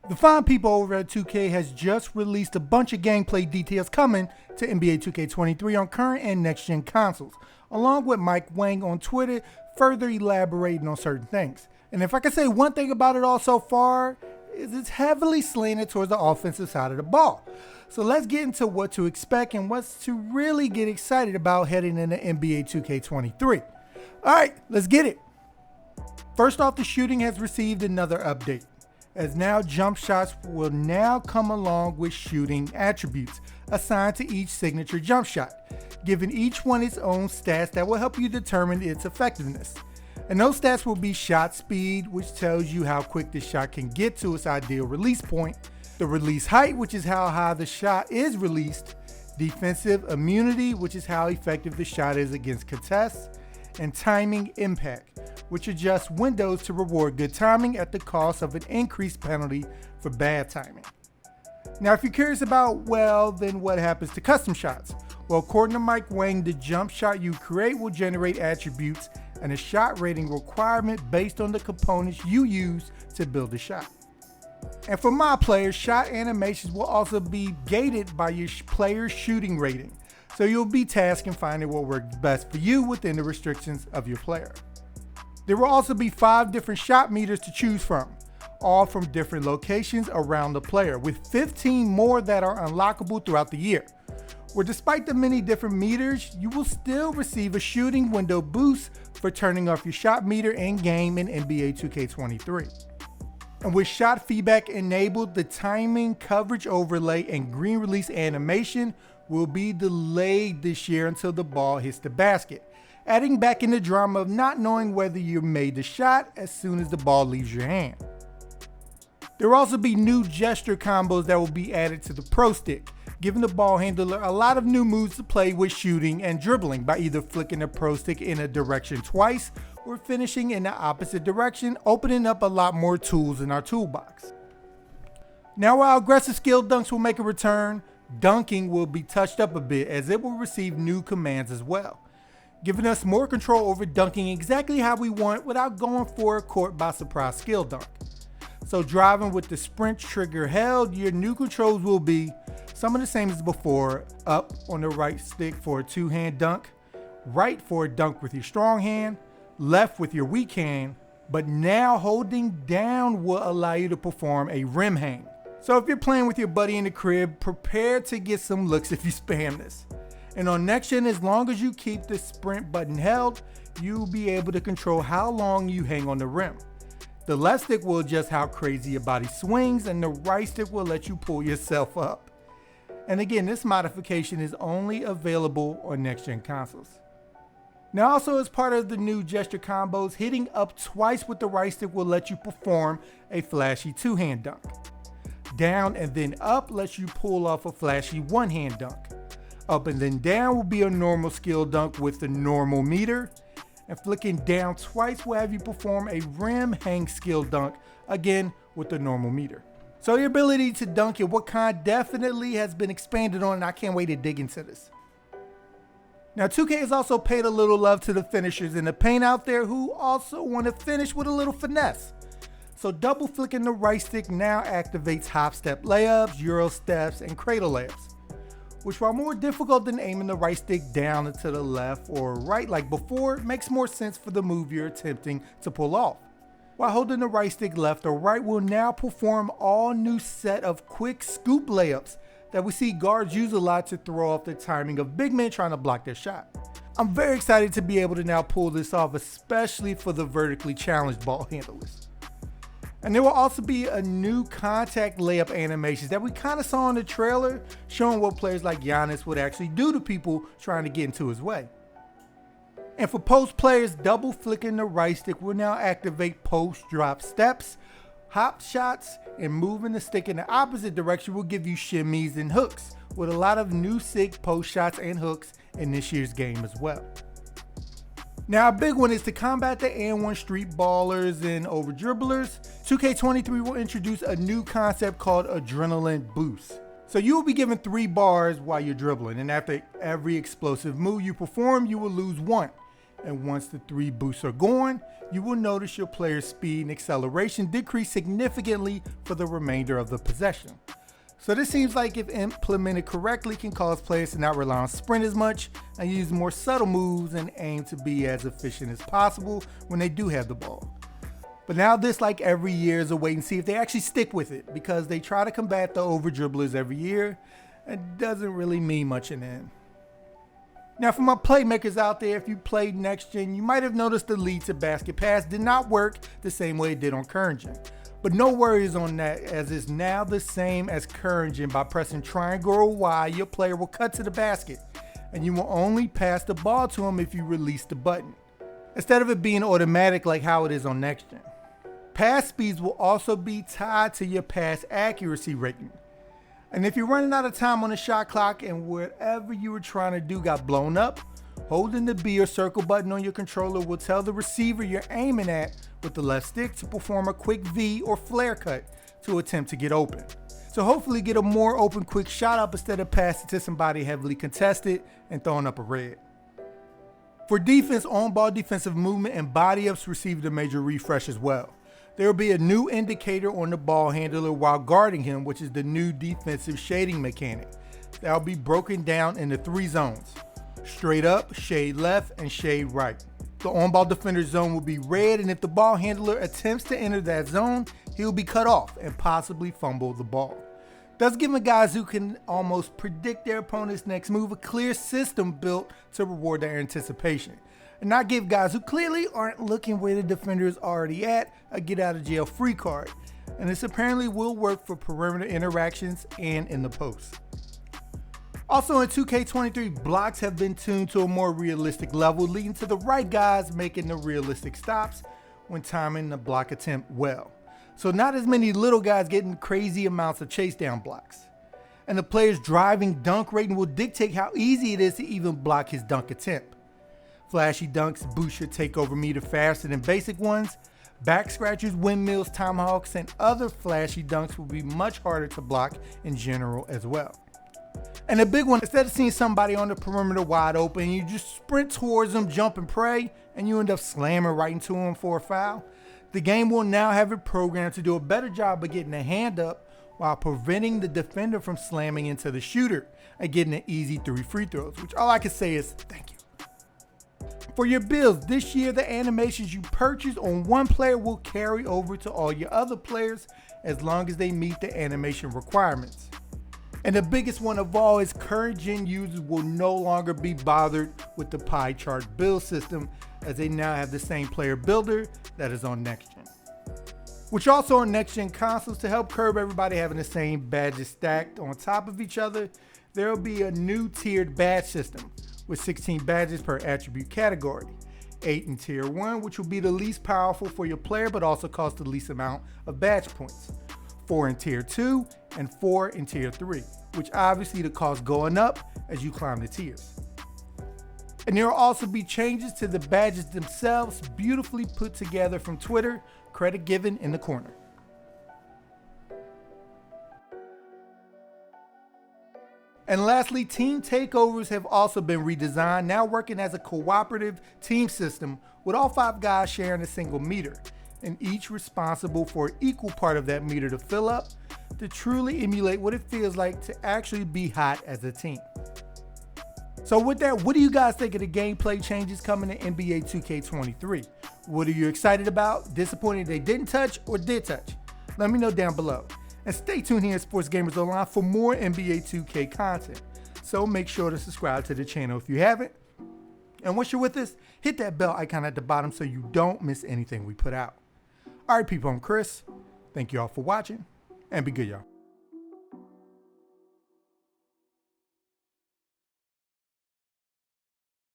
The fine people over at 2K has just released a bunch of gameplay details coming to NBA 2K23 on current and next-gen consoles, along with Mike Wang on Twitter further elaborating on certain things. And if I can say one thing about it all so far, is it's heavily slanted towards the offensive side of the ball. So let's get into what to expect and what's to really get excited about heading into NBA 2K23. Alright, let's get it. First off, the shooting has received another update, as now jump shots will now come along with shooting attributes assigned to each signature jump shot, giving each one its own stats that will help you determine its effectiveness. And those stats will be shot speed, which tells you how quick the shot can get to its ideal release point, the release height, which is how high the shot is released, defensive immunity, which is how effective the shot is against contests, and timing impact, which adjusts windows to reward good timing at the cost of an increased penalty for bad timing. Now, if you're curious about, well, then what happens to custom shots? Well, according to Mike Wang, the jump shot you create will generate attributes and a shot rating requirement based on the components you use to build the shot. And for my players, shot animations will also be gated by your player's shooting rating. So you'll be tasked in finding what works best for you within the restrictions of your player. There will also be 5 different shot meters to choose from, all from different locations around the player, with 15 more that are unlockable throughout the year. Where despite the many different meters, you will still receive a shooting window boost for turning off your shot meter in-game in NBA 2K23. And with shot feedback enabled, the timing, coverage overlay, and green release animation will be delayed this year until the ball hits the basket, adding back in the drama of not knowing whether you made the shot as soon as the ball leaves your hand. There will also be new gesture combos that will be added to the Pro Stick, giving the ball handler a lot of new moves to play with shooting and dribbling by either flicking the Pro Stick in a direction twice or finishing in the opposite direction, opening up a lot more tools in our toolbox. Now, while aggressive skill dunks will make a return, dunking will be touched up a bit as it will receive new commands as well, giving us more control over dunking exactly how we want without going for a court by surprise skill dunk. So driving with the sprint trigger held, your new controls will be some of the same as before: up on the right stick for a two-hand dunk, right for a dunk with your strong hand, left with your weak hand, but now holding down will allow you to perform a rim hang. So if you're playing with your buddy in the crib, prepare to get some looks if you spam this. And on next gen, as long as you keep the sprint button held, you'll be able to control how long you hang on the rim. The left stick will adjust how crazy your body swings, and the right stick will let you pull yourself up. And again, this modification is only available on next gen consoles. Now, also as part of the new gesture combos, hitting up twice with the right stick will let you perform a flashy two-hand dunk. Down and then up lets you pull off a flashy one-hand dunk. Up and then down will be a normal skill dunk with the normal meter. And flicking down twice will have you perform a rim hang skill dunk, again with the normal meter. So your ability to dunk at what kind definitely has been expanded on, and I can't wait to dig into this. Now, 2K has also paid a little love to the finishers in the paint out there who also want to finish with a little finesse. So double flicking the right stick now activates hop step layups, euro steps, and cradle layups, which, while more difficult than aiming the right stick down and to the left or right like before, makes more sense for the move you're attempting to pull off. While holding the right stick left or right will now perform all new set of quick scoop layups that we see guards use a lot to throw off the timing of big men trying to block their shot. I'm very excited to be able to now pull this off, especially for the vertically challenged ball handlers. And there will also be a new contact layup animations that we kind of saw in the trailer, showing what players like Giannis would actually do to people trying to get into his way. And for post players, double flicking the right stick will now activate post drop steps, hop shots, and moving the stick in the opposite direction will give you shimmies and hooks, with a lot of new sick post shots and hooks in this year's game as well. Now, a big one is to combat the and one street ballers and over dribblers. 2K23 will introduce a new concept called Adrenaline Boost. So you will be given 3 bars while you're dribbling, and after every explosive move you perform, you will lose 1, And once the 3 boosts are gone, you will notice your player's speed and acceleration decrease significantly for the remainder of the possession. So this seems like, if implemented correctly, can cause players to not rely on sprint as much and use more subtle moves and aim to be as efficient as possible when they do have the ball. But now this, like every year, is a wait and see if they actually stick with it, because they try to combat the over dribblers every year. It doesn't really mean much in the end. Now, for my playmakers out there, if you played Next Gen, you might have noticed the lead to basket pass did not work the same way it did on Current Gen. But no worries on that, as it's now the same as Current Gen. By pressing triangle or Y, your player will cut to the basket, and you will only pass the ball to him if you release the button, instead of it being automatic like how it is on Next Gen. Pass speeds will also be tied to your pass accuracy rating. And if you're running out of time on the shot clock and whatever you were trying to do got blown up, holding the B or circle button on your controller will tell the receiver you're aiming at with the left stick to perform a quick V or flare cut to attempt to get open. So hopefully get a more open quick shot up instead of passing to somebody heavily contested and throwing up a red. For defense, on-ball defensive movement and body ups received a major refresh as well. There will be a new indicator on the ball handler while guarding him, which is the new defensive shading mechanic. That will be broken down into 3 zones: straight up, shade left, and shade right. The on-ball defender zone will be red, and if the ball handler attempts to enter that zone, he will be cut off and possibly fumble the ball. Thus giving guys who can almost predict their opponent's next move a clear system built to reward their anticipation, and not give guys who clearly aren't looking where the defender is already at a get out of jail free card. And this apparently will work for perimeter interactions and in the post. Also in 2K23, blocks have been tuned to a more realistic level, leading to the right guys making the realistic stops when timing the block attempt well. So not as many little guys getting crazy amounts of chase down blocks. And the player's driving dunk rating will dictate how easy it is to even block his dunk attempt. Flashy dunks boost your takeover meter faster than basic ones. Back scratchers, windmills, tomahawks, and other flashy dunks will be much harder to block in general as well. And a big one, instead of seeing somebody on the perimeter wide open, you just sprint towards them, jump and pray, and you end up slamming right into them for a foul. The game will now have it programmed to do a better job of getting a hand up while preventing the defender from slamming into the shooter and getting an easy 3 free throws, which all I can say is thank you. For your builds, this year the animations you purchase on one player will carry over to all your other players as long as they meet the animation requirements. And the biggest one of all is current gen users will no longer be bothered with the pie chart build system, as they now have the same player builder that is on next gen. Which also on next gen consoles, to help curb everybody having the same badges stacked on top of each other, there will be a new tiered badge system with 16 badges per attribute category. 8 in tier 1, which will be the least powerful for your player but also cost the least amount of badge points. 4 in tier 2 and 4 in tier 3, which obviously the cost going up as you climb the tiers. And there will also be changes to the badges themselves, beautifully put together from Twitter, credit given in the corner. And lastly, team takeovers have also been redesigned, now working as a cooperative team system with all 5 guys sharing a single meter, and each responsible for an equal part of that meter to fill up to truly emulate what it feels like to actually be hot as a team. So with that, what do you guys think of the gameplay changes coming to NBA 2K23? What are you excited about, disappointed they didn't touch, or did touch? Let me know down below. And stay tuned here at Sports Gamers Online for more NBA 2K content. So make sure to subscribe to the channel if you haven't. And once you're with us, hit that bell icon at the bottom so you don't miss anything we put out. All right, people, I'm Chris. Thank you all for watching, and be good, y'all.